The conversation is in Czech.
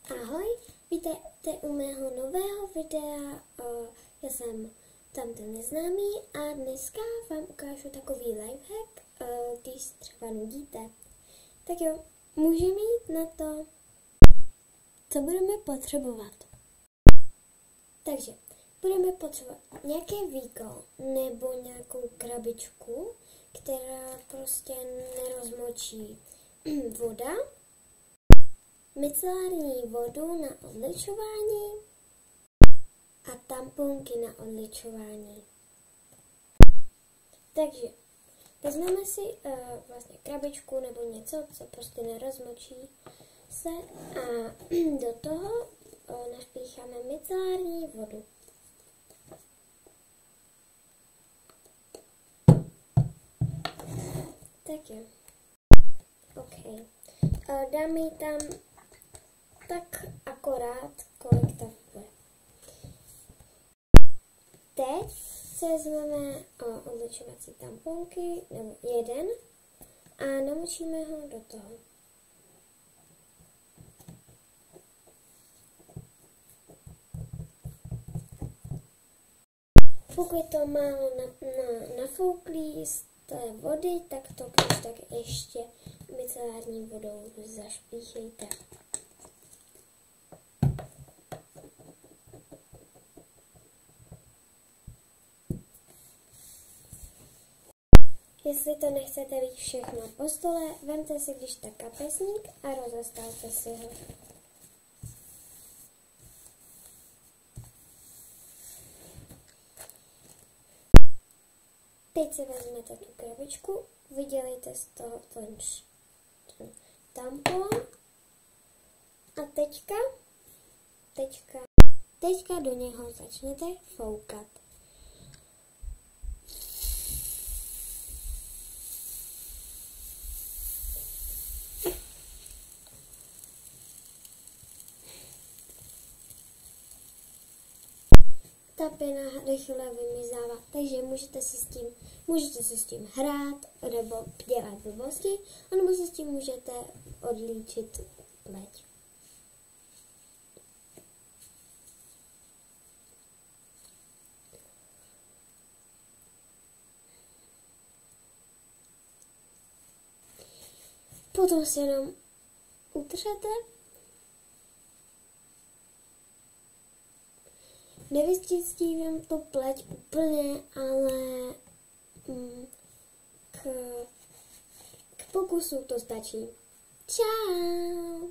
Ahoj, vítejte u mého nového videa. Já jsem tam ten neznámý a dneska vám ukážu takový lifehack, když se třeba nudíte. Tak jo, můžeme jít na to, co budeme potřebovat. Takže budeme potřebovat nějaké víko nebo nějakou krabičku, která prostě nerozmočí voda, micelární vodu na odličování a tamponky na odličování. Takže vezmeme si vlastně krabičku nebo něco, co prostě nerozmočí se a do toho našpícháme micelární vodu. Tak jo. OK. Dáme ji tam tak akorát, kolik to bude. Teď si vezmeme odličovací tamponky, nebo jeden, a namočíme ho do toho. Pokud je to málo nafouklý z té vody, tak to tak ještě micelární vodou zašpíchejte. Jestli to nechcete vidět všechno po stole, vemte si když tak kapesník a rozestavte si ho. Teď si vezmete tu krabičku, vydělejte z toho ten tampon a teďka do něho začnete foukat. Ta pěna rychle vymizává, takže můžete si s tím hrát nebo dělat blbosti, anebo si s tím můžete odlíčit pleť. Potom si jenom utřete. Nevystříctím to pleť úplně, ale k pokusu to stačí. Čau!